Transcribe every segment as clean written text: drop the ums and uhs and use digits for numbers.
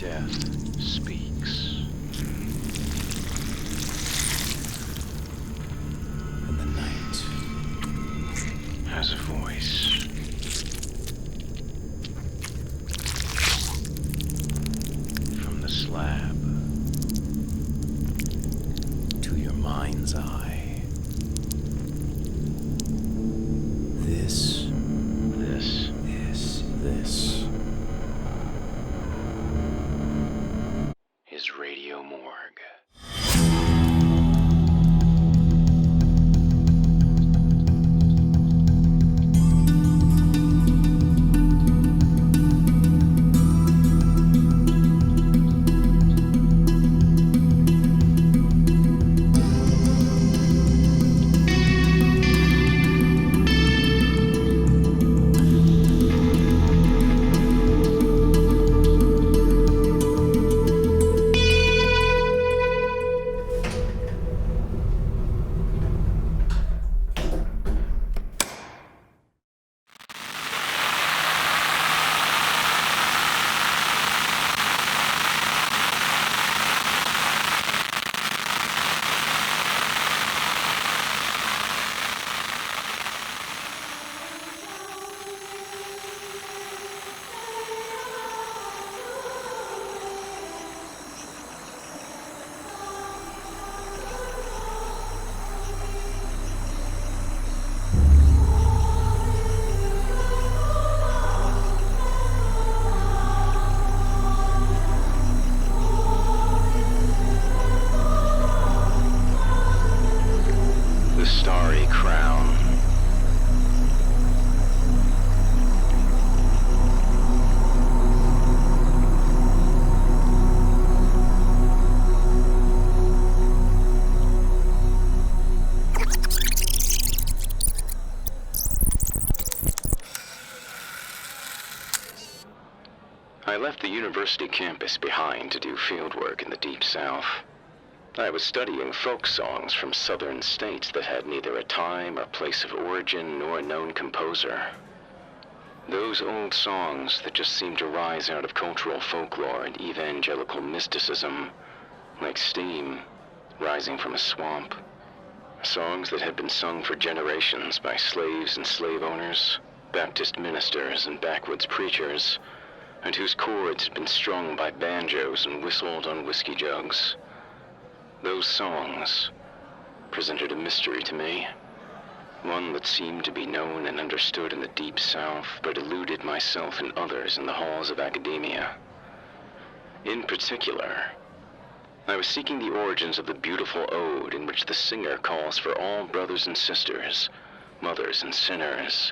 Death speaks. And the night has a voice. From the slab to your mind's eye. This is Radio Morgue. The Starry Crown. I left the university campus behind to do fieldwork in the Deep South. I was studying folk songs from southern states that had neither a time or place of origin nor a known composer. Those old songs that just seemed to rise out of cultural folklore and evangelical mysticism, like steam rising from a swamp. Songs that had been sung for generations by slaves and slave owners, Baptist ministers and backwoods preachers, and whose chords had been strung by banjos and whistled on whiskey jugs. Those songs presented a mystery to me, one that seemed to be known and understood in the Deep South, but eluded myself and others in the halls of academia. In particular, I was seeking the origins of the beautiful ode in which the singer calls for all brothers and sisters, mothers and sinners,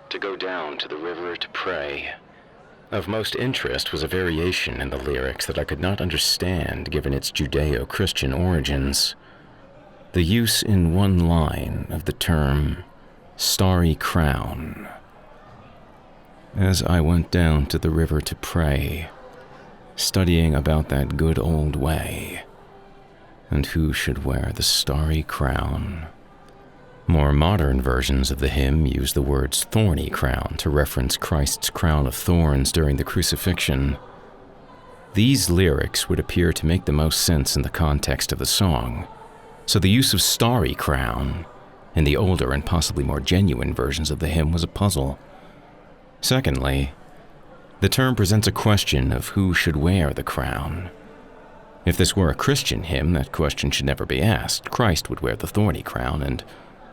to go down to the river to pray. Of most interest was a variation in the lyrics that I could not understand given its Judeo-Christian origins. The use in one line of the term Starry Crown. As I went down to the river to pray, studying about that good old way, and who should wear the starry crown. More modern versions of the hymn use the words thorny crown to reference Christ's crown of thorns during the crucifixion. These lyrics would appear to make the most sense in the context of the song, so the use of starry crown in the older and possibly more genuine versions of the hymn was a puzzle. Secondly, the term presents a question of who should wear the crown. If this were a Christian hymn, that question should never be asked. Christ would wear the thorny crown, and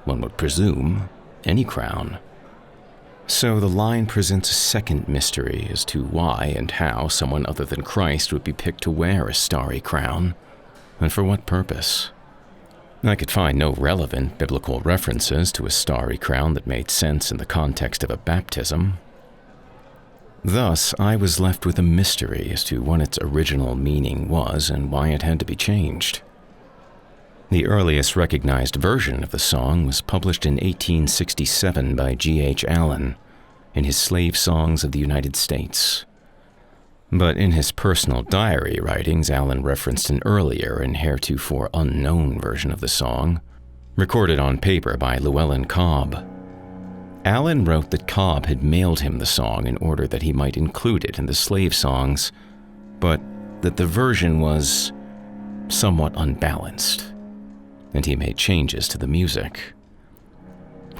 one would presume any crown. So the line presents a second mystery as to why and how someone other than Christ would be picked to wear a starry crown, and for what purpose. I could find no relevant biblical references to a starry crown that made sense in the context of a baptism. Thus, I was left with a mystery as to what its original meaning was and why it had to be changed. The earliest recognized version of the song was published in 1867 by G.H. Allen in his Slave Songs of the United States. But in his personal diary writings, Allen referenced an earlier and heretofore unknown version of the song, recorded on paper by Llewellyn Cobb. Allen wrote that Cobb had mailed him the song in order that he might include it in the slave songs, but that the version was somewhat unbalanced, and he made changes to the music.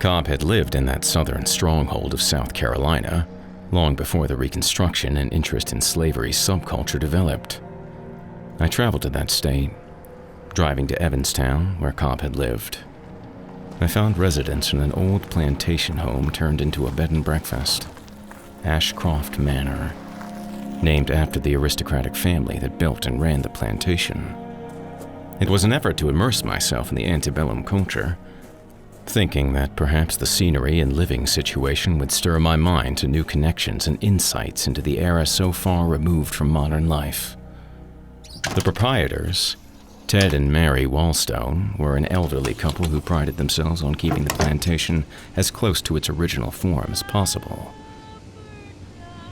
Cobb had lived in that southern stronghold of South Carolina long before the Reconstruction and interest in slavery subculture developed. I traveled to that state, driving to Evanstown, where Cobb had lived. I found residence in an old plantation home turned into a bed and breakfast, Ashcroft Manor, named after the aristocratic family that built and ran the plantation. It was an effort to immerse myself in the antebellum culture, thinking that perhaps the scenery and living situation would stir my mind to new connections and insights into the era so far removed from modern life. The proprietors, Ted and Mary Wallstone, were an elderly couple who prided themselves on keeping the plantation as close to its original form as possible.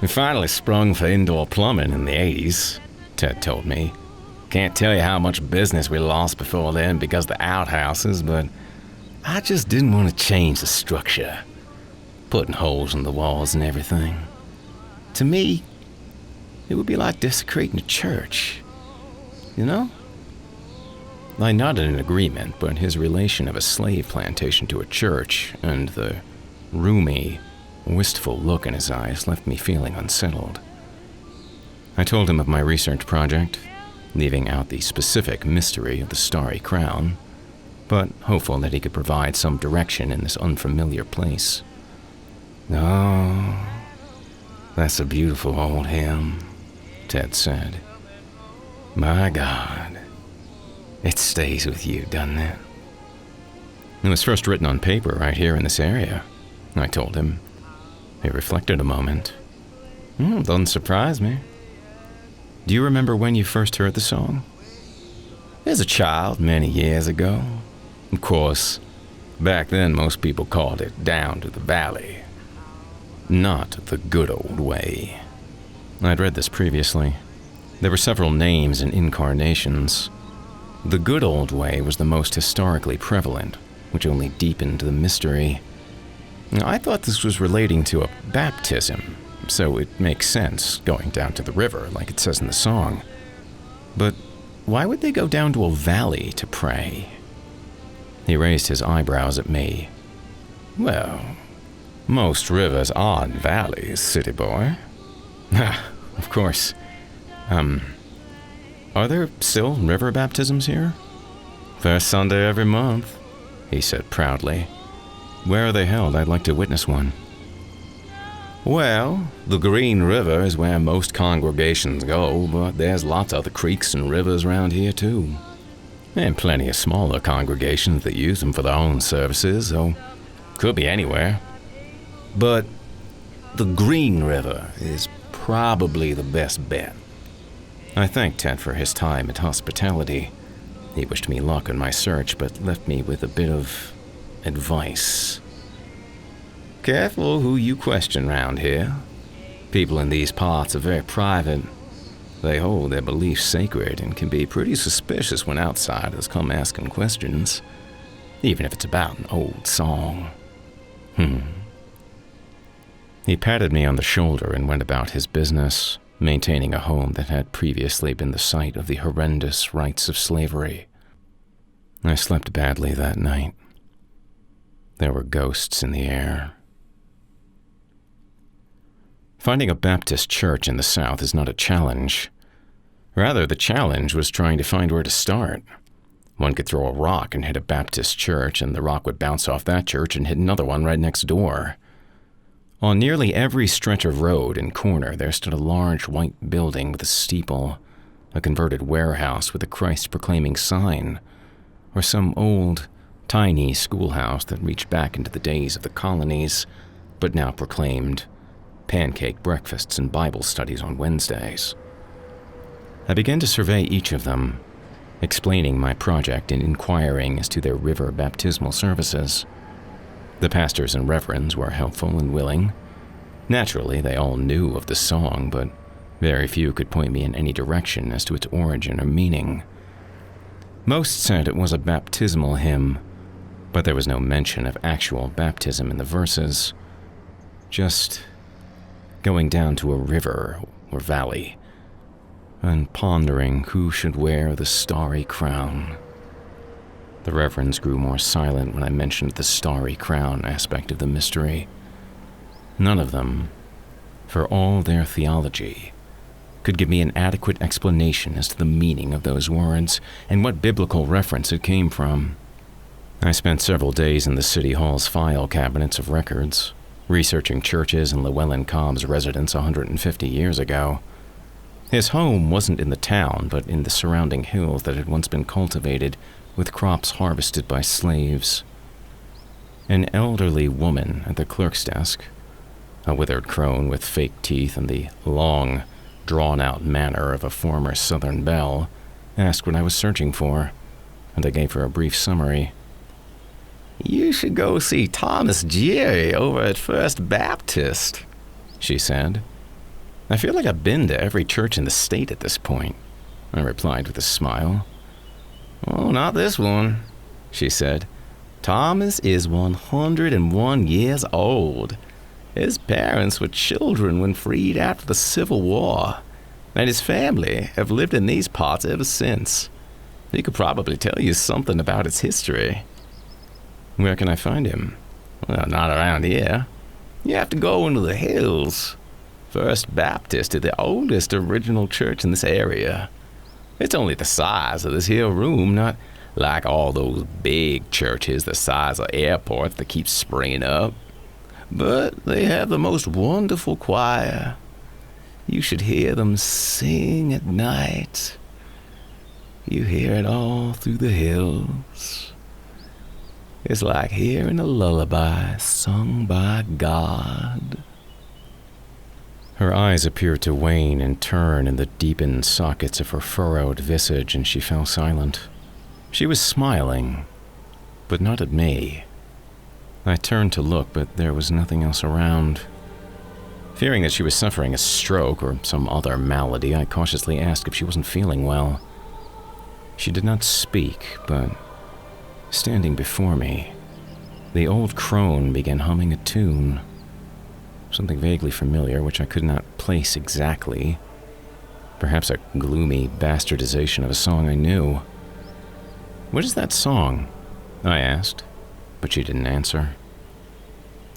"We finally sprung for indoor plumbing in the 80s, Ted told me. "Can't tell you how much business we lost before then because of the outhouses, but I just didn't want to change the structure, putting holes in the walls and everything. To me, it would be like desecrating a church, you know?" I nodded in agreement, but his relation of a slave plantation to a church and the roomy, wistful look in his eyes left me feeling unsettled. I told him of my research project, leaving out the specific mystery of the Starry Crown, but hopeful that he could provide some direction in this unfamiliar place. "Oh, that's a beautiful old hymn," Ted said. "My God, it stays with you, doesn't it?" "It was first written on paper right here in this area," I told him. He reflected a moment. "Doesn't surprise me. Do you remember when you first heard the song?" "As a child, many years ago. Of course, back then most people called it Down to the Valley. Not the good old way." I'd read this previously. There were several names and incarnations. The good old way was the most historically prevalent, which only deepened the mystery. I thought this was relating to a baptism, so it makes sense, going down to the river, like it says in the song. But why would they go down to a valley to pray? He raised his eyebrows at me. "Well, most rivers aren't valleys, city boy." "Of course. Are there still river baptisms here?" "First Sunday every month," he said proudly. "Where are they held? I'd like to witness one." "Well, the Green River is where most congregations go, but there's lots of other creeks and rivers around here too. And plenty of smaller congregations that use them for their own services, so could be anywhere. But the Green River is probably the best bet." I thanked Ted for his time and hospitality. He wished me luck in my search, but left me with a bit of advice. "Careful who you question round here. People in these parts are very private. They hold their beliefs sacred and can be pretty suspicious when outsiders come asking questions, even if it's about an old song." He patted me on the shoulder and went about his business, maintaining a home that had previously been the site of the horrendous rites of slavery. I slept badly that night. There were ghosts in the air. Finding a Baptist church in the South is not a challenge. Rather, the challenge was trying to find where to start. One could throw a rock and hit a Baptist church, and the rock would bounce off that church and hit another one right next door. On nearly every stretch of road and corner, there stood a large white building with a steeple, a converted warehouse with a Christ-proclaiming sign, or some old, tiny schoolhouse that reached back into the days of the colonies, but now proclaimed pancake breakfasts and Bible studies on Wednesdays. I began to survey each of them, explaining my project and inquiring as to their river baptismal services. The pastors and reverends were helpful and willing. Naturally, they all knew of the song, but very few could point me in any direction as to its origin or meaning. Most said it was a baptismal hymn, but there was no mention of actual baptism in the verses. Just going down to a river or valley. and pondering who should wear the Starry Crown. The reverends grew more silent when I mentioned the Starry Crown aspect of the mystery. None of them, for all their theology, could give me an adequate explanation as to the meaning of those words and what biblical reference it came from. I spent several days in the City Hall's file cabinets of records, researching churches in Llewellyn Cobb's residence 150 years ago. His home wasn't in the town, but in the surrounding hills that had once been cultivated with crops harvested by slaves. An elderly woman at the clerk's desk, a withered crone with fake teeth and the long, drawn-out manner of a former Southern belle, asked what I was searching for, and I gave her a brief summary. "You should go see Thomas Jerry over at First Baptist," she said. "I feel like I've been to every church in the state at this point," I replied with a smile. "Oh, not this one," she said. "Thomas is 101 years old. His parents were children when freed after the Civil War, and his family have lived in these parts ever since. He could probably tell you something about its history." "Where can I find him?" "Well, not around here. You have to go into the hills. First Baptist is the oldest original church in this area. It's only the size of this here room, not like all those big churches the size of airports that keep springing up. But they have the most wonderful choir. You should hear them sing at night. You hear it all through the hills. It's like hearing a lullaby sung by God." Her eyes appeared to wane and turn in the deepened sockets of her furrowed visage, and she fell silent. She was smiling, but not at me. I turned to look, but there was nothing else around. Fearing that she was suffering a stroke or some other malady, I cautiously asked if she wasn't feeling well. She did not speak, but standing before me, the Old Crone began humming a tune. Something vaguely familiar, which I could not place exactly. Perhaps a gloomy bastardization of a song I knew. "What is that song?" I asked, but she didn't answer.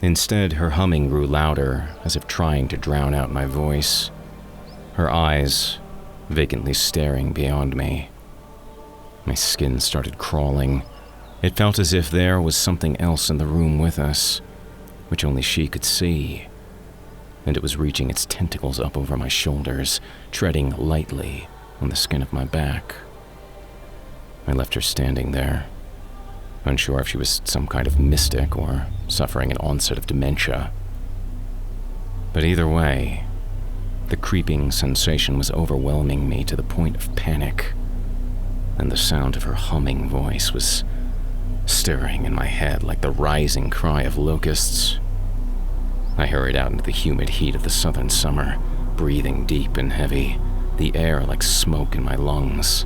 Instead, her humming grew louder, as if trying to drown out my voice, her eyes vacantly staring beyond me. My skin started crawling. It felt as if there was something else in the room with us, which only she could see, and it was reaching its tentacles up over my shoulders, treading lightly on the skin of my back. I left her standing there, unsure if she was some kind of mystic or suffering an onset of dementia. But either way, the creeping sensation was overwhelming me to the point of panic, and the sound of her humming voice was stirring in my head like the rising cry of locusts. I hurried out into the humid heat of the southern summer, breathing deep and heavy, the air like smoke in my lungs.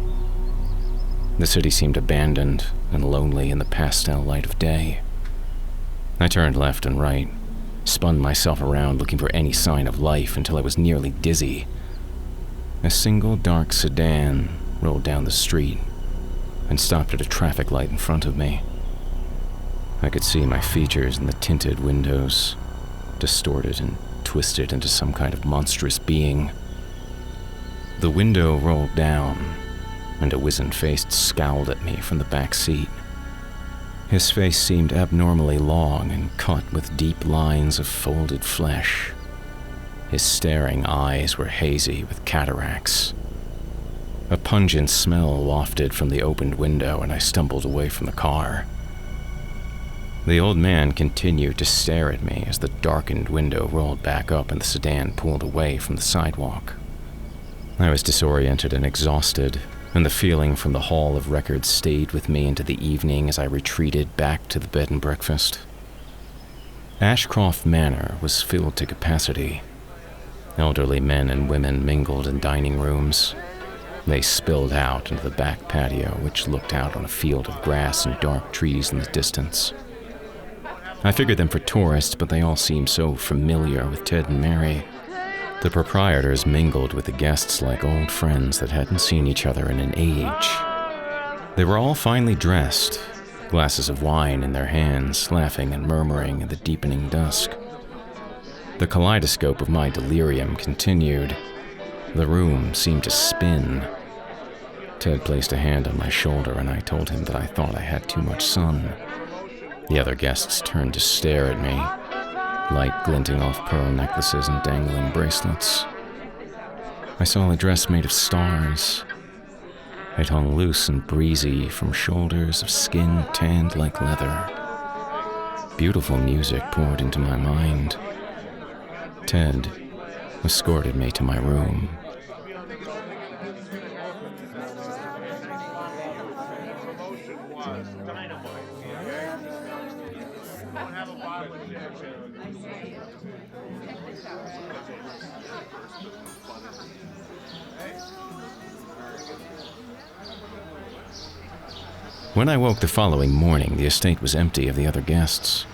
The city seemed abandoned and lonely in the pastel light of day. I turned left and right, spun myself around looking for any sign of life until I was nearly dizzy. A single dark sedan rolled down the street and stopped at a traffic light in front of me. I could see my features in the tinted windows, distorted and twisted into some kind of monstrous being. The window rolled down, and a wizened-faced scowled at me from the back seat. His face seemed abnormally long and cut with deep lines of folded flesh. His staring eyes were hazy with cataracts. A pungent smell wafted from the opened window, and I stumbled away from the car. The old man continued to stare at me as the darkened window rolled back up and the sedan pulled away from the sidewalk. I was disoriented and exhausted, and the feeling from the Hall of Records stayed with me into the evening as I retreated back to the bed and breakfast. Ashcroft Manor was filled to capacity. Elderly men and women mingled in dining rooms. They spilled out into the back patio, which looked out on a field of grass and dark trees in the distance. I figured them for tourists, but they all seemed so familiar with Ted and Mary. The proprietors mingled with the guests like old friends that hadn't seen each other in an age. They were all finely dressed, glasses of wine in their hands, laughing and murmuring in the deepening dusk. The kaleidoscope of my delirium continued. The room seemed to spin. Ted placed a hand on my shoulder and I told him that I thought I had too much sun. The other guests turned to stare at me, light glinting off pearl necklaces and dangling bracelets. I saw a dress made of stars. It hung loose and breezy from shoulders of skin tanned like leather. Beautiful music poured into my mind. Ted escorted me to my room. When I woke the following morning, the estate was empty of the other guests.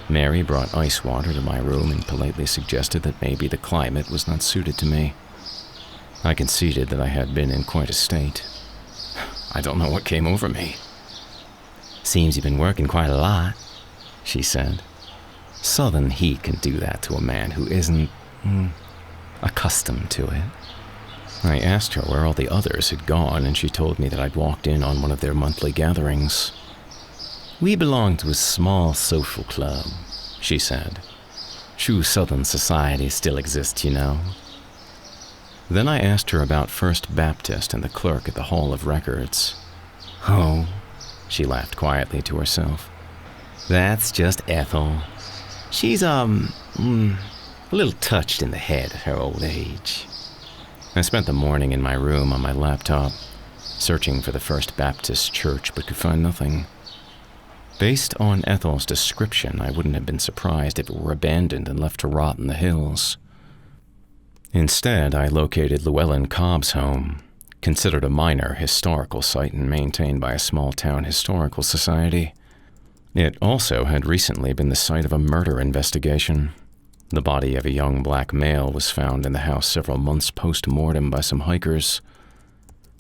Mary brought ice water to my room and politely suggested that maybe the climate was not suited to me. I conceded that I had been in quite a state. I don't know what came over me. "Seems you've been working quite a lot," she said. "Southern heat can do that to a man who isn't, accustomed to it." I asked her where all the others had gone, and she told me that I'd walked in on one of their monthly gatherings. "We belong to a small social club," she said. "True Southern society still exists, you know." Then I asked her about First Baptist and the clerk at the Hall of Records. "Oh," she laughed quietly to herself. "That's just Ethel. She's, a little touched in the head at her old age." I spent the morning in my room on my laptop, searching for the First Baptist Church, but could find nothing. Based on Ethel's description, I wouldn't have been surprised if it were abandoned and left to rot in the hills. Instead, I located Llewellyn Cobb's home, considered a minor historical site and maintained by a small-town historical society. It also had recently been the site of a murder investigation. The body of a young black male was found in the house several months post-mortem by some hikers.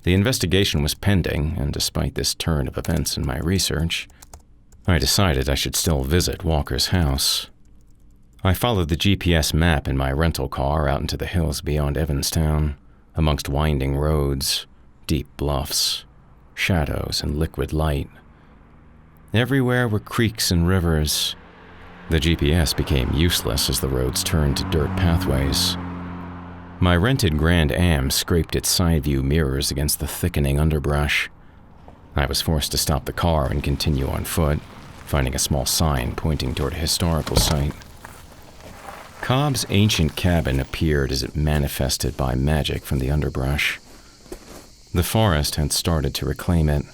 The investigation was pending, and despite this turn of events in my research, I decided I should still visit Walker's house. I followed the GPS map in my rental car out into the hills beyond Evanstown, amongst winding roads, deep bluffs, shadows, and liquid light. Everywhere were creeks and rivers. The GPS became useless as the roads turned to dirt pathways. My rented Grand Am scraped its side view mirrors against the thickening underbrush. I was forced to stop the car and continue on foot, finding a small sign pointing toward a historical site. Cobb's ancient cabin appeared as it manifested by magic from the underbrush. The forest had started to reclaim it,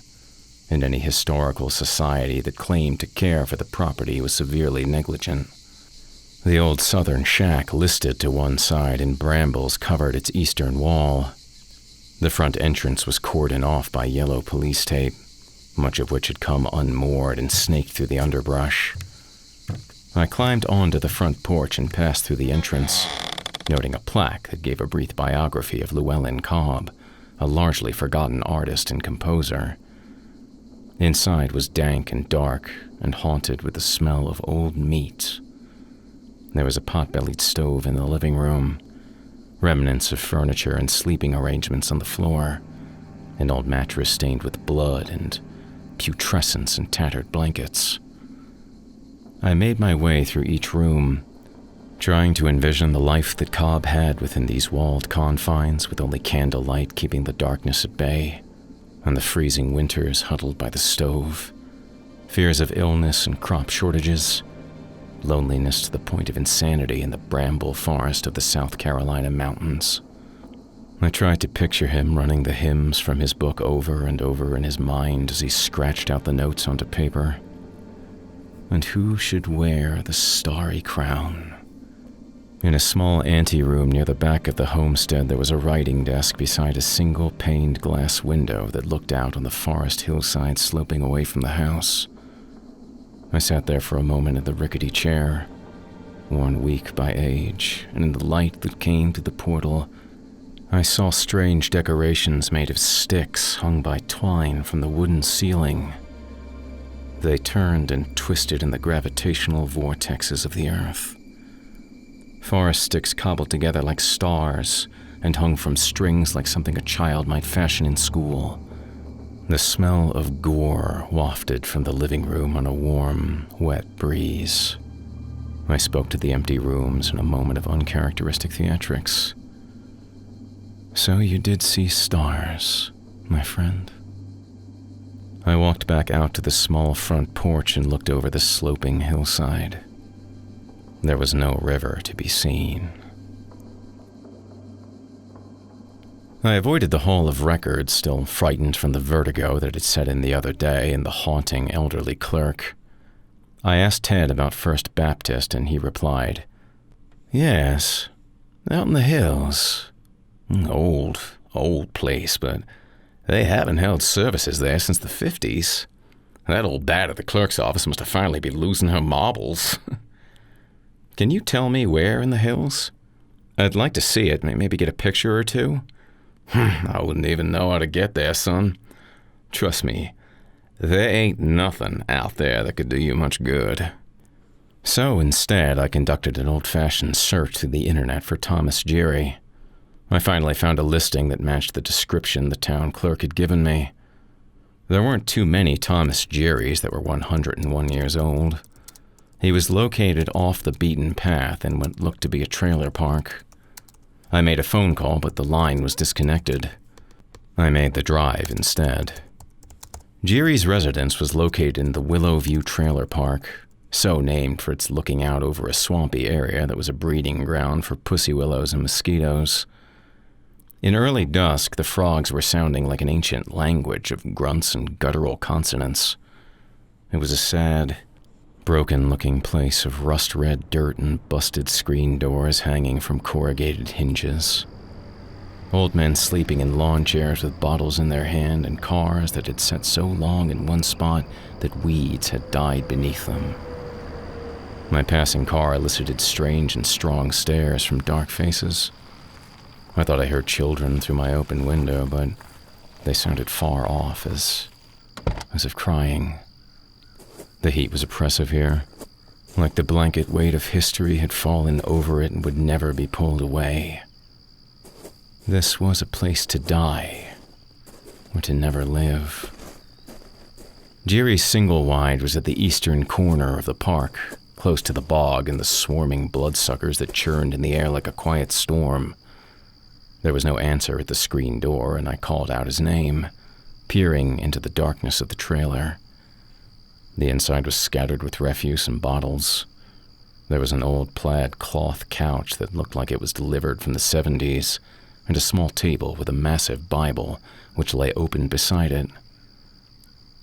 and any historical society that claimed to care for the property was severely negligent. The old southern shack listed to one side and brambles covered its eastern wall. The front entrance was cordoned off by yellow police tape, much of which had come unmoored and snaked through the underbrush. I climbed onto the front porch and passed through the entrance, noting a plaque that gave a brief biography of Llewellyn Cobb, a largely forgotten artist and composer. Inside was dank and dark and haunted with the smell of old meat. There was a pot-bellied stove in the living room, remnants of furniture and sleeping arrangements on the floor, an old mattress stained with blood and putrescence and tattered blankets. I made my way through each room, trying to envision the life that Cobb had within these walled confines with only candlelight keeping the darkness at bay, and the freezing winters huddled by the stove, fears of illness and crop shortages, loneliness to the point of insanity in the bramble forest of the South Carolina mountains. I tried to picture him running the hymns from his book over and over in his mind as he scratched out the notes onto paper. And who should wear the Starry Crown? In a small anteroom near the back of the homestead, there was a writing desk beside a single-paned glass window that looked out on the forest hillside sloping away from the house. I sat there for a moment in the rickety chair, worn weak by age, and in the light that came through the portal, I saw strange decorations made of sticks hung by twine from the wooden ceiling. They turned and twisted in the gravitational vortexes of the earth. Forest sticks cobbled together like stars and hung from strings like something a child might fashion in school. The smell of gore wafted from the living room on a warm, wet breeze. I spoke to the empty rooms in a moment of uncharacteristic theatrics. So you did see stars, my friend? I walked back out to the small front porch and looked over the sloping hillside. There was no river to be seen. I avoided the Hall of Records, still frightened from the vertigo that had set in the other day and the haunting elderly clerk. I asked Ted about First Baptist, and he replied, "Yes, out in the hills. Old place, but they haven't held services there since the 50s. That old bat at the clerk's office must have finally been losing her marbles." Can you tell me where in the hills? I'd like to see it, maybe get a picture or two. I wouldn't even know how to get there, son. Trust me, there ain't nothing out there that could do you much good. So instead, I conducted an old-fashioned search through the internet for Thomas Jerry. I finally found a listing that matched the description the town clerk had given me. There weren't too many Thomas Jerrys that were 101 years old. He was located off the beaten path in what looked to be a trailer park. I made a phone call, but the line was disconnected. I made the drive instead. Jerry's residence was located in the Willow View Trailer Park, so named for its looking out over a swampy area that was a breeding ground for pussy willows and mosquitoes. In early dusk, the frogs were sounding like an ancient language of grunts and guttural consonants. It was a sad, broken-looking place of rust-red dirt and busted screen doors hanging from corrugated hinges. Old men sleeping in lawn chairs with bottles in their hand and cars that had sat so long in one spot that weeds had died beneath them. My passing car elicited strange and strong stares from dark faces. I thought I heard children through my open window, but they sounded far off, as if crying. The heat was oppressive here, like the blanket weight of history had fallen over it and would never be pulled away. This was a place to die, or to never live. Jerry's single-wide was at the eastern corner of the park, close to the bog and the swarming bloodsuckers that churned in the air like a quiet storm. There was no answer at the screen door, and I called out his name, peering into the darkness of the trailer. The inside was scattered with refuse and bottles. There was an old plaid cloth couch that looked like it was delivered from the 70s, and a small table with a massive Bible, which lay open beside it.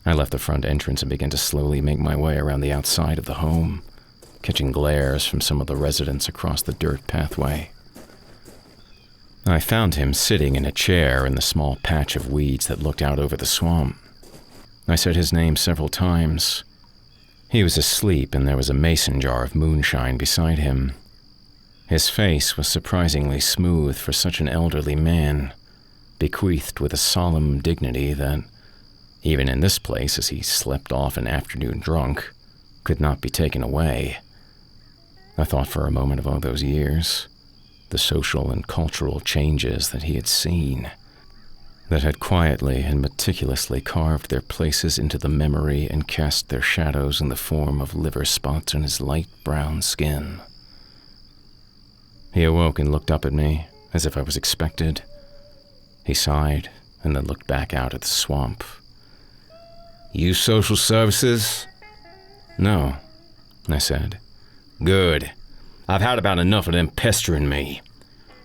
I left the front entrance and began to slowly make my way around the outside of the home, catching glares from some of the residents across the dirt pathway. I found him sitting in a chair in the small patch of weeds that looked out over the swamp. I said his name several times. He was asleep, and there was a mason jar of moonshine beside him. His face was surprisingly smooth for such an elderly man, bequeathed with a solemn dignity that, even in this place as he slept off an afternoon drunk, could not be taken away. I thought for a moment of all those years, the social and cultural changes that he had seen, that had quietly and meticulously carved their places into the memory and cast their shadows in the form of liver spots on his light brown skin. He awoke and looked up at me, as if I was expected. He sighed, and then looked back out at the swamp. "You social services?" "No," I said. "Good. I've had about enough of them pestering me.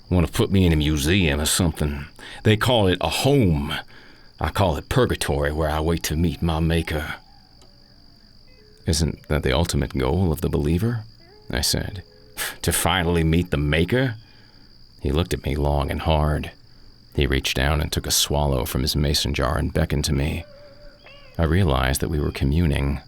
Want to put me in a museum or something. They call it a home. I call it purgatory, where I wait to meet my maker." "Isn't that the ultimate goal of the believer?" I said. "To finally meet the maker?" He looked at me long and hard. He reached down and took a swallow from his mason jar and beckoned to me. I realized that we were communing.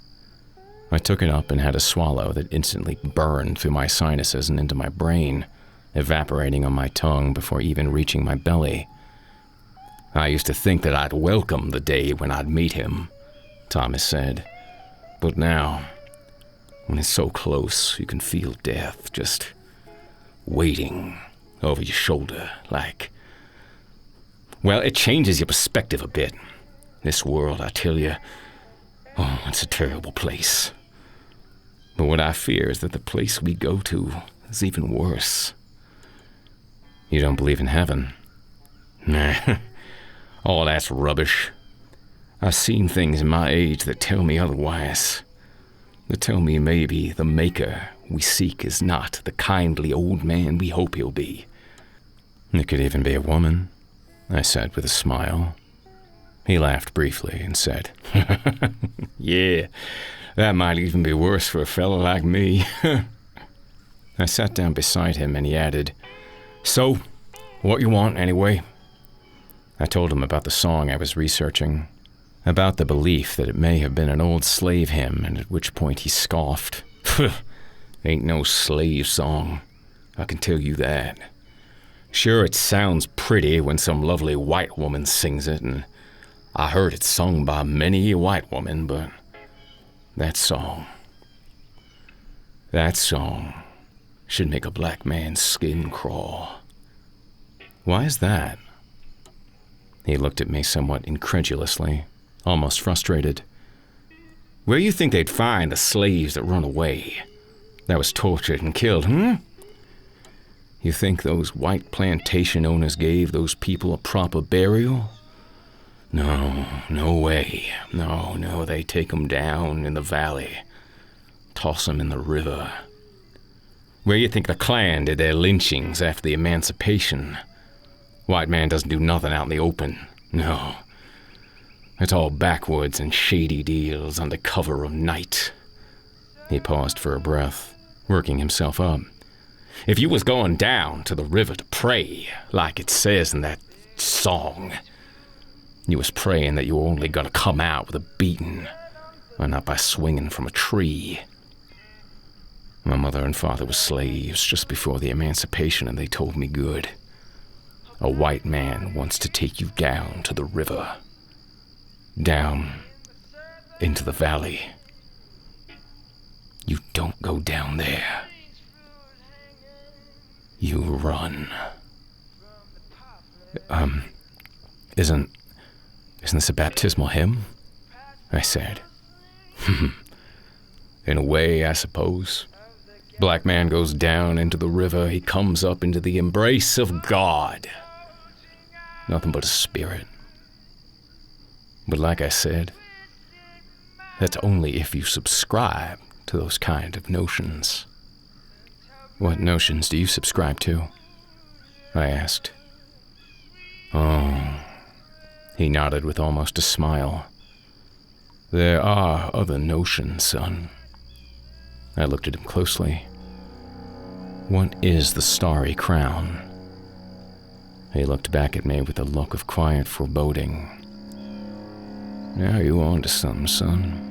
I took it up and had a swallow that instantly burned through my sinuses and into my brain, evaporating on my tongue before even reaching my belly. I used to think that I'd welcome the day when I'd meet him, Thomas said. But now, when it's so close, you can feel death just waiting over your shoulder, like... Well, it changes your perspective a bit. This world, I tell you, oh, it's a terrible place. But what I fear is that the place we go to is even worse. You don't believe in heaven? Nah, all that's rubbish. I've seen things in my age that tell me otherwise. That tell me maybe the maker we seek is not the kindly old man we hope he'll be. It could even be a woman, I said with a smile. He laughed briefly and said, Yeah, that might even be worse for a fellow like me. I sat down beside him and he added, So, what you want anyway? I told him about the song I was researching, about the belief that it may have been an old slave hymn, and at which point he scoffed. Ain't no slave song, I can tell you that. Sure, it sounds pretty when some lovely white woman sings it, and I heard it sung by many a white woman, but that song should make a black man's skin crawl. Why is that? He looked at me somewhat incredulously, almost frustrated. Where you think they'd find the slaves that run away, that was tortured and killed, You think those white plantation owners gave those people a proper burial? No way. No, they take 'em down in the valley, toss 'em in the river. Where you think the Klan did their lynchings after the emancipation? White man doesn't do nothing out in the open, no. It's all backwoods and shady deals under cover of night. He paused for a breath, working himself up. If you was going down to the river to pray, like it says in that song, you was praying that you were only gonna come out with a beating, and not by swinging from a tree. My mother and father were slaves just before the emancipation, and they told me good. A white man wants to take you down to the river. Down into the valley. You don't go down there. You run. Isn't this a baptismal hymn? I said. In a way, I suppose. Black man goes down into the river, he comes up into the embrace of God. Nothing but a spirit. But like I said, that's only if you subscribe to those kind of notions. What notions do you subscribe to? I asked. Oh, he nodded with almost a smile. There are other notions, son. I looked at him closely. What is the Starry Crown? He looked back at me with a look of quiet foreboding. Now you on to something, son.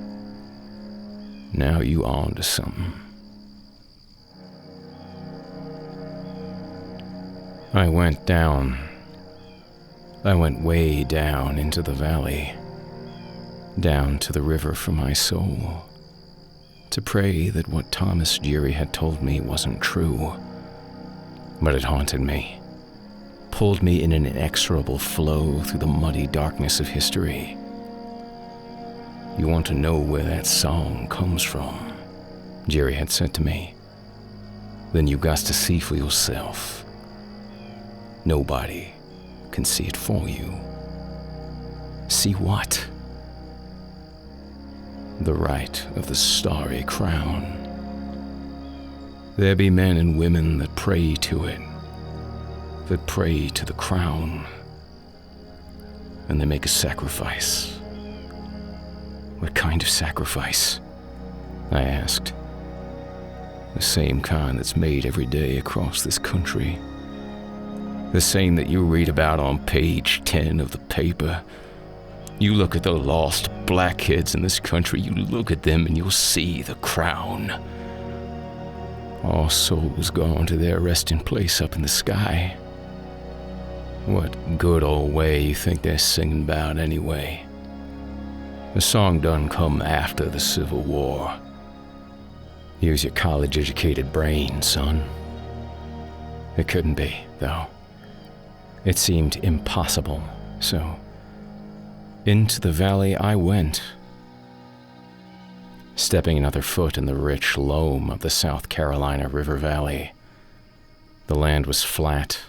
Now you on to something. I went down. I went way down into the valley, down to the river for my soul, to pray that what Thomas Geary had told me wasn't true. But it haunted me, pulled me in an inexorable flow through the muddy darkness of history. You want to know where that song comes from, Geary had said to me. Then you got to see for yourself. Nobody can see it for you. See what? The right of the Starry Crown. There be men and women that pray to it, that pray to the crown, and they make a sacrifice. What kind of sacrifice? I asked. The same kind that's made every day across this country. The same that you read about on page 10 of the paper. You look at the lost black kids in this country, you look at them and you'll see the crown. All souls gone to their resting place up in the sky. What good old way you think they're singing about anyway? The song done come after the Civil War. Use your college-educated brain, son. It couldn't be, though. It seemed impossible, so into the valley I went, stepping another foot in the rich loam of the South Carolina River Valley. The land was flat,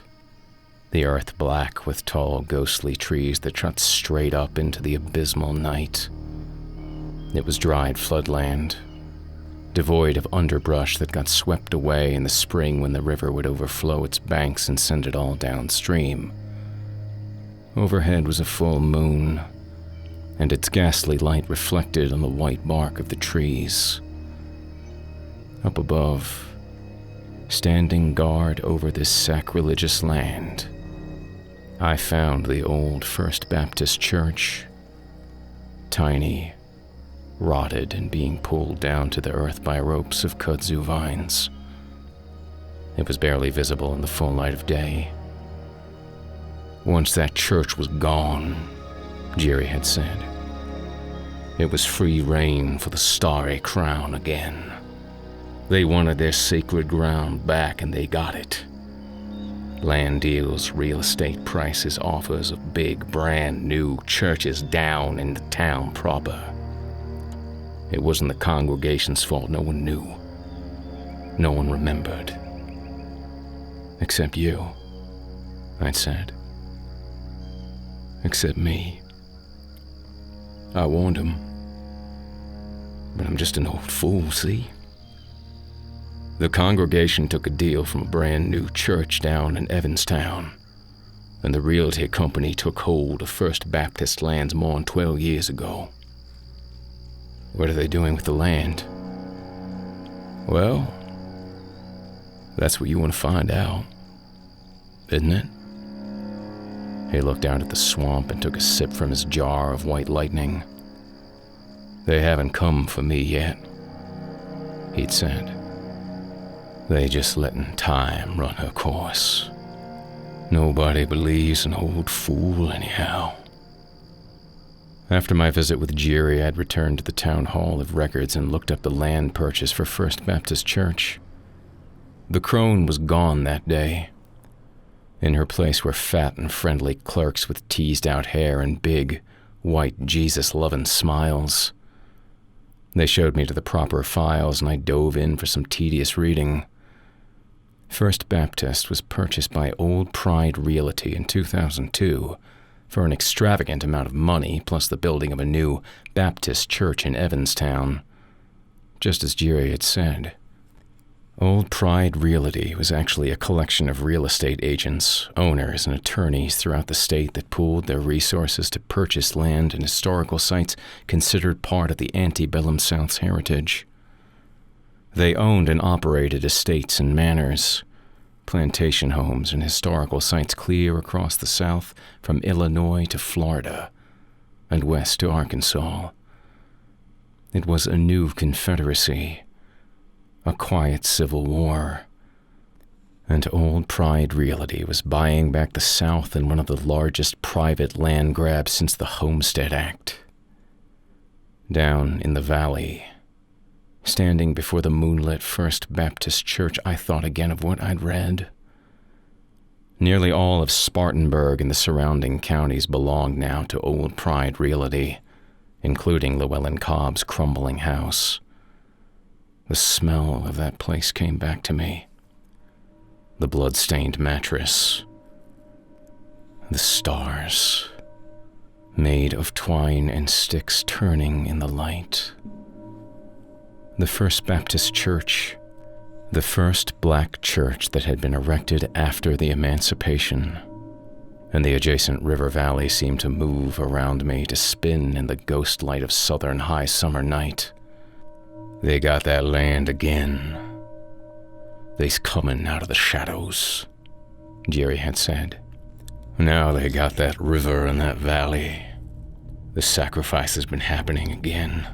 the earth black with tall, ghostly trees that shot straight up into the abysmal night. It was dried floodland, devoid of underbrush that got swept away in the spring when the river would overflow its banks and send it all downstream. Overhead was a full moon, and its ghastly light reflected on the white bark of the trees. Up above, standing guard over this sacrilegious land, I found the old First Baptist Church, tiny, rotted and being pulled down to the earth by ropes of kudzu vines. It was barely visible in the full light of day. Once that church was gone, Jerry had said, it was free reign for the Starry Crown again. They wanted their sacred ground back and they got it. Land deals, real estate prices, offers of big, brand new churches down in the town proper. It wasn't the congregation's fault. No one knew. No one remembered. Except you, I'd said. Except me. I warned him. But I'm just an old fool, see? The congregation took a deal from a brand new church down in Evanstown, and the realty company took hold of First Baptist lands more than 12 years ago. What are they doing with the land? Well, that's what you want to find out, isn't it? He looked out at the swamp and took a sip from his jar of white lightning. They haven't come for me yet, he'd said. They just letting time run her course. Nobody believes an old fool anyhow. After my visit with Jerry, I'd returned to the town hall of records and looked up the land purchase for First Baptist Church. The crone was gone that day. In her place were fat and friendly clerks with teased-out hair and big, white, Jesus-loving smiles. They showed me to the proper files, and I dove in for some tedious reading. First Baptist was purchased by Old Pride Realty in 2002 for an extravagant amount of money, plus the building of a new Baptist church in Evanstown. Just as Jerry had said, Old Pride Realty was actually a collection of real estate agents, owners, and attorneys throughout the state that pooled their resources to purchase land and historical sites considered part of the antebellum South's heritage. They owned and operated estates and manors, plantation homes, and historical sites clear across the South from Illinois to Florida and west to Arkansas. It was a new confederacy, a quiet civil war, and Old Pride Realty was buying back the South in one of the largest private land grabs since the Homestead Act. Down in the valley, standing before the moonlit First Baptist Church, I thought again of what I'd read. Nearly all of Spartanburg and the surrounding counties belonged now to Old Pride Realty, including Llewellyn Cobb's crumbling house. The smell of that place came back to me. The blood-stained mattress. The stars, made of twine and sticks turning in the light. The First Baptist Church, the first black church that had been erected after the Emancipation, and the adjacent river valley seemed to move around me, to spin in the ghost light of southern high summer night. They got that land again. They's coming out of the shadows, Jerry had said. Now they got that river and that valley. The sacrifice has been happening again.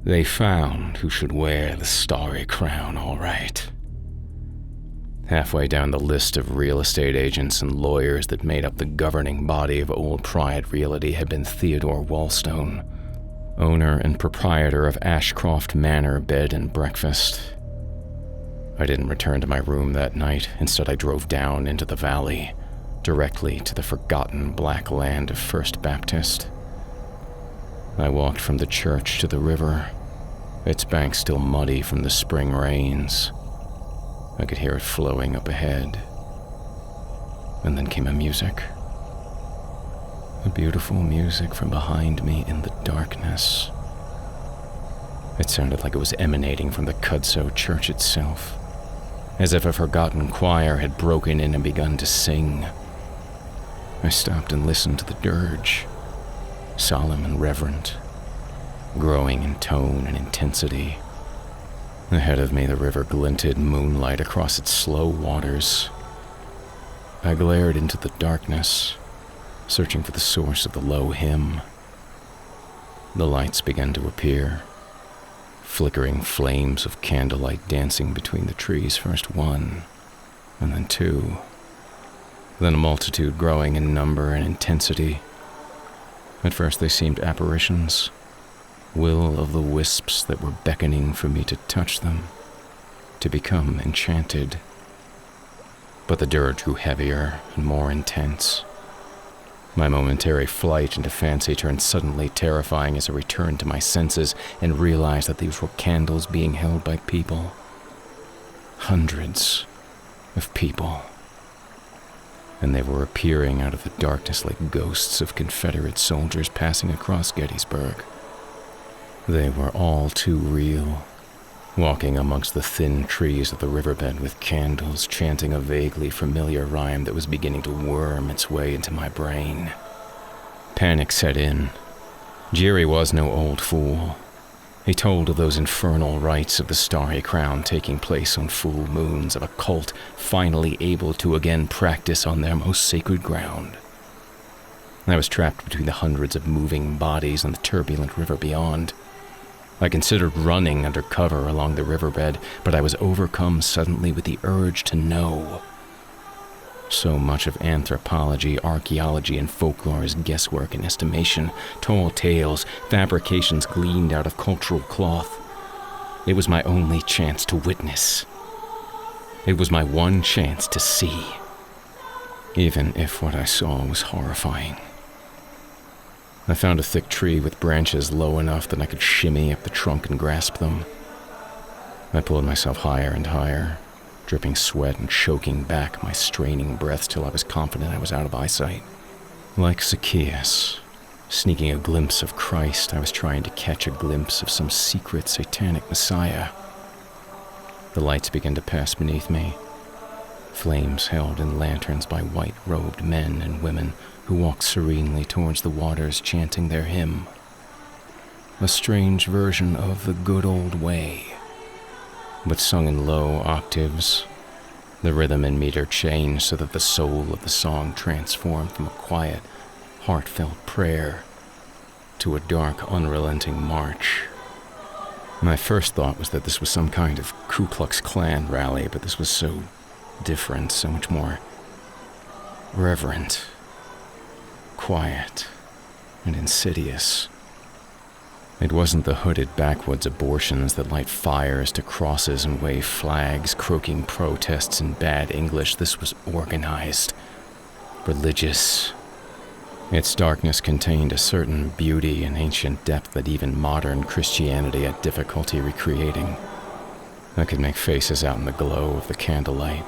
They found who should wear the Starry Crown, all right. Halfway down the list of real estate agents and lawyers that made up the governing body of Old Pride Realty had been Theodore Wallstone, owner and proprietor of Ashcroft Manor Bed and Breakfast. I didn't return to my room that night. Instead, I drove down into the valley, directly to the forgotten black land of First Baptist. I walked from the church to the river, its banks still muddy from the spring rains. I could hear it flowing up ahead. And then came a music. A beautiful music from behind me in the darkness. It sounded like it was emanating from the Cudso Church itself, as if a forgotten choir had broken in and begun to sing. I stopped and listened to the dirge, solemn and reverent, growing in tone and intensity. Ahead of me, the river glinted moonlight across its slow waters. I glared into the darkness, searching for the source of the low hymn. The lights began to appear, flickering flames of candlelight dancing between the trees, first one, and then two, then a multitude growing in number and intensity. At first they seemed apparitions, will-o'-the-wisps that were beckoning for me to touch them, to become enchanted. But the dirge grew heavier and more intense. My momentary flight into fancy turned suddenly terrifying as I returned to my senses and realized that these were candles being held by people. Hundreds of people. And they were appearing out of the darkness like ghosts of Confederate soldiers passing across Gettysburg. They were all too real, walking amongst the thin trees of the riverbed with candles, chanting a vaguely familiar rhyme that was beginning to worm its way into my brain. Panic set in. Jerry was no old fool. He told of those infernal rites of the Starry Crown taking place on full moons, of a cult finally able to again practice on their most sacred ground. I was trapped between the hundreds of moving bodies and the turbulent river beyond. I considered running under cover along the riverbed, but I was overcome suddenly with the urge to know. So much of anthropology, archaeology, and folklore is guesswork and estimation, tall tales, fabrications gleaned out of cultural cloth. It was my only chance to witness. It was my one chance to see, even if what I saw was horrifying. I found a thick tree with branches low enough that I could shimmy up the trunk and grasp them. I pulled myself higher and higher, dripping sweat and choking back my straining breath till I was confident I was out of eyesight. Like Zacchaeus, sneaking a glimpse of Christ, I was trying to catch a glimpse of some secret satanic Messiah. The lights began to pass beneath me, flames held in lanterns by white-robed men and women who walked serenely towards the waters chanting their hymn. A strange version of the good old way, but sung in low octaves. The rhythm and meter changed so that the soul of the song transformed from a quiet, heartfelt prayer to a dark, unrelenting march. My first thought was that this was some kind of Ku Klux Klan rally, but this was so different, so much more reverent, quiet, and insidious. It wasn't the hooded backwoods abortions that light fires to crosses and wave flags, croaking protests in bad English. This was organized, religious. Its darkness contained a certain beauty and ancient depth that even modern Christianity had difficulty recreating. I could make faces out in the glow of the candlelight.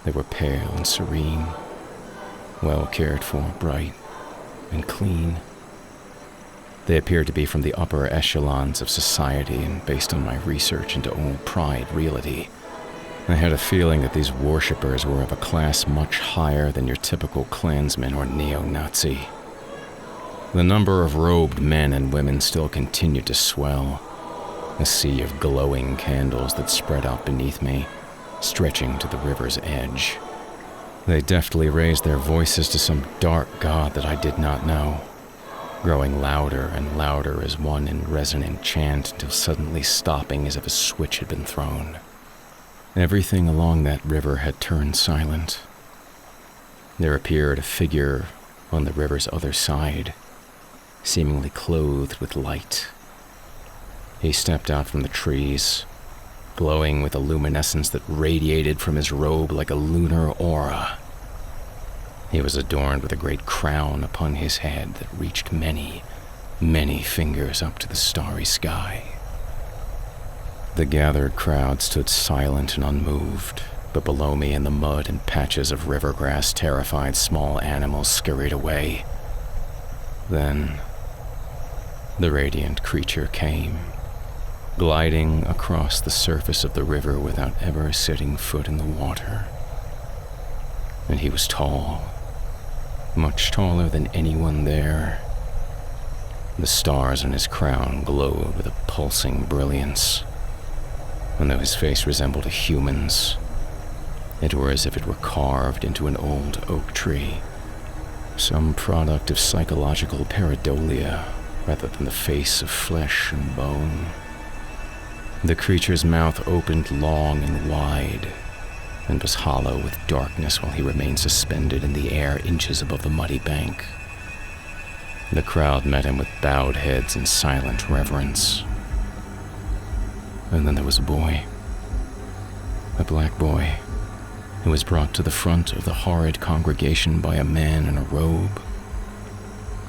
They were pale and serene, well cared for, bright, and clean. They appeared to be from the upper echelons of society, and based on my research into Old Pride Realty, I had a feeling that these worshippers were of a class much higher than your typical Klansman or neo-Nazi. The number of robed men and women still continued to swell, a sea of glowing candles that spread out beneath me, stretching to the river's edge. They deftly raised their voices to some dark god that I did not know, growing louder and louder as one in resonant chant until suddenly stopping as if a switch had been thrown. Everything along that river had turned silent. There appeared a figure on the river's other side, seemingly clothed with light. He stepped out from the trees, glowing with a luminescence that radiated from his robe like a lunar aura. He was adorned with a great crown upon his head that reached many, many fingers up to the starry sky. The gathered crowd stood silent and unmoved, but below me in the mud and patches of river grass, terrified small animals scurried away. Then, the radiant creature came, gliding across the surface of the river without ever setting foot in the water. And he was tall, much taller than anyone there. The stars on his crown glowed with a pulsing brilliance, and though his face resembled a human's, it were as if it were carved into an old oak tree, some product of psychological pareidolia rather than the face of flesh and bone. The creature's mouth opened long and wide, and was hollow with darkness while he remained suspended in the air inches above the muddy bank. The crowd met him with bowed heads and silent reverence. And then there was a boy, a black boy, who was brought to the front of the horrid congregation by a man in a robe.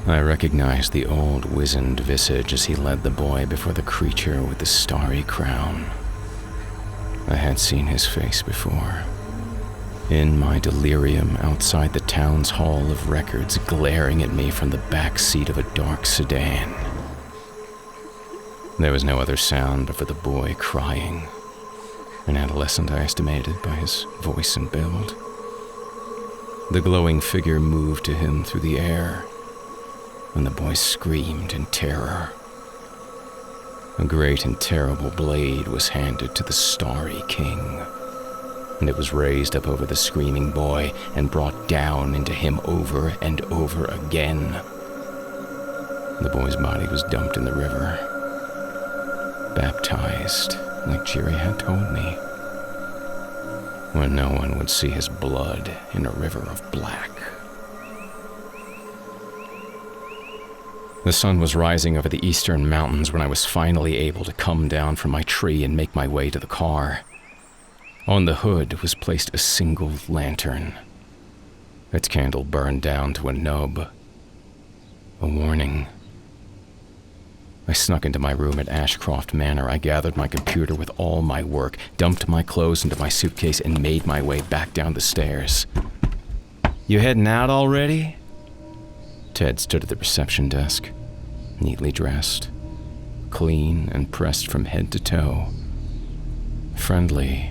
I recognized the old wizened visage as he led the boy before the creature with the starry crown. I had seen his face before, in my delirium outside the town's hall of records, glaring at me from the back seat of a dark sedan. There was no other sound but for the boy crying, an adolescent I estimated by his voice and build. The glowing figure moved to him through the air, and the boy screamed in terror. A great and terrible blade was handed to the Starry King, and it was raised up over the screaming boy and brought down into him over and over again. The boy's body was dumped in the river, baptized like Jerry had told me, where no one would see his blood in a river of black. The sun was rising over the eastern mountains when I was finally able to come down from my tree and make my way to the car. On the hood was placed a single lantern. Its candle burned down to a nub. A warning. I snuck into my room at Ashcroft Manor. I gathered my computer with all my work, dumped my clothes into my suitcase, and made my way back down the stairs. "You heading out already?" Ted stood at the reception desk, neatly dressed, clean and pressed from head to toe, friendly,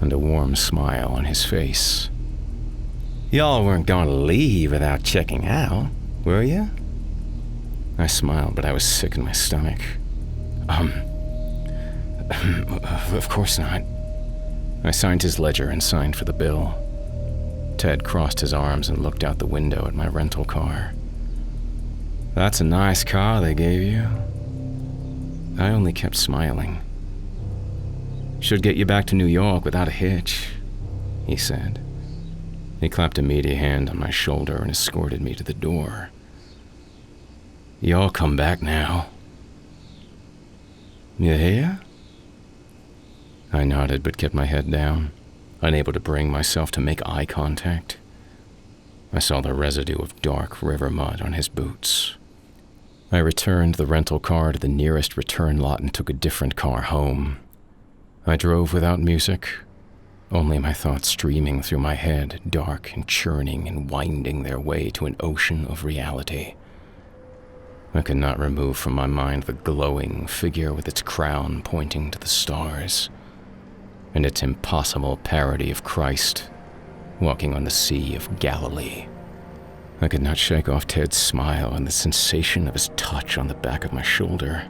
and a warm smile on his face. "Y'all weren't going to leave without checking out, were you?" I smiled, but I was sick in my stomach. Of course not." I signed his ledger and signed for the bill. Ted crossed his arms and looked out the window at my rental car. "That's a nice car they gave you." I only kept smiling. "Should get you back to New York without a hitch," he said. He clapped a meaty hand on my shoulder and escorted me to the door. "Y'all come back now." "You hear?" I nodded but kept my head down, unable to bring myself to make eye contact. I saw the residue of dark river mud on his boots. I returned the rental car to the nearest return lot and took a different car home. I drove without music, only my thoughts streaming through my head, dark and churning and winding their way to an ocean of reality. I could not remove from my mind the glowing figure with its crown pointing to the stars, and its impossible parody of Christ walking on the Sea of Galilee. I could not shake off Ted's smile and the sensation of his touch on the back of my shoulder.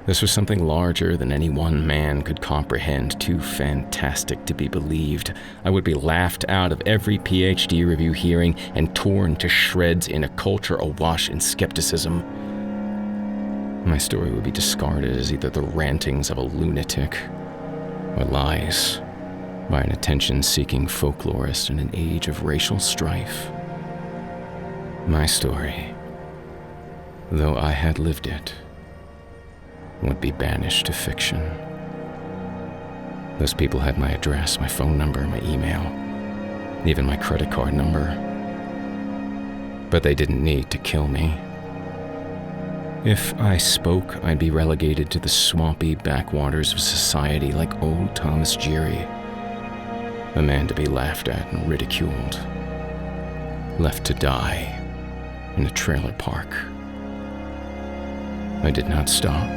This was something larger than any one man could comprehend, too fantastic to be believed. I would be laughed out of every PhD review hearing and torn to shreds in a culture awash in skepticism. My story would be discarded as either the rantings of a lunatic or lies by an attention-seeking folklorist in an age of racial strife. My story, though I had lived it, would be banished to fiction. Those people had my address, my phone number, my email, even my credit card number. But they didn't need to kill me. If I spoke, I'd be relegated to the swampy backwaters of society like old Thomas Jerry, a man to be laughed at and ridiculed, left to die in a trailer park. I did not stop.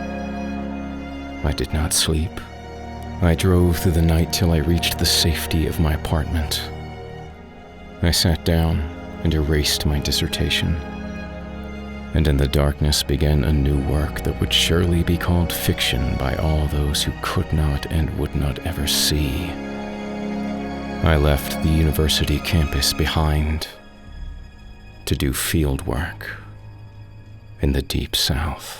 I did not sleep. I drove through the night till I reached the safety of my apartment. I sat down and erased my dissertation, and in the darkness began a new work that would surely be called fiction by all those who could not and would not ever see. I left the university campus behind to do field work in the Deep South.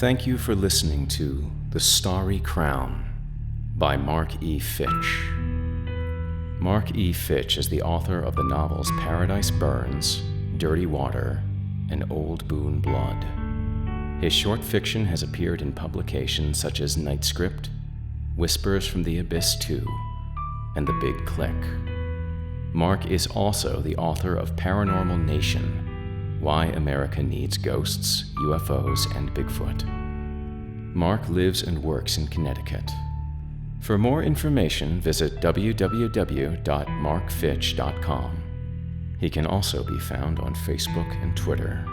Thank you for listening to The Starry Crown by Marc E. Fitch. Marc E. Fitch is the author of the novels Paradise Burns, Dirty Water, and Old Boon Blood. His short fiction has appeared in publications such as Night Script, Whispers from the Abyss 2, and The Big Click. Marc is also the author of Paranormal Nation: Why America Needs Ghosts, UFOs, and Bigfoot. Marc lives and works in Connecticut. For more information, visit www.marcfitch.com. He can also be found on Facebook and Twitter.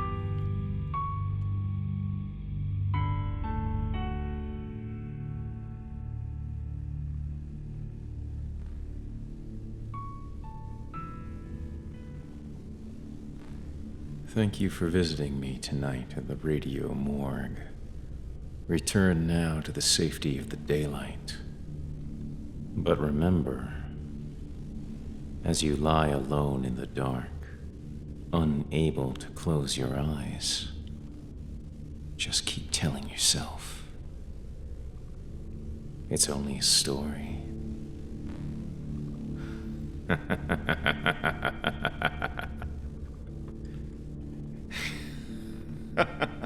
Thank you for visiting me tonight at the Radio Morgue. Return now to the safety of the daylight. But remember, as you lie alone in the dark, unable to close your eyes, just keep telling yourself, it's only a story. Ha ha ha.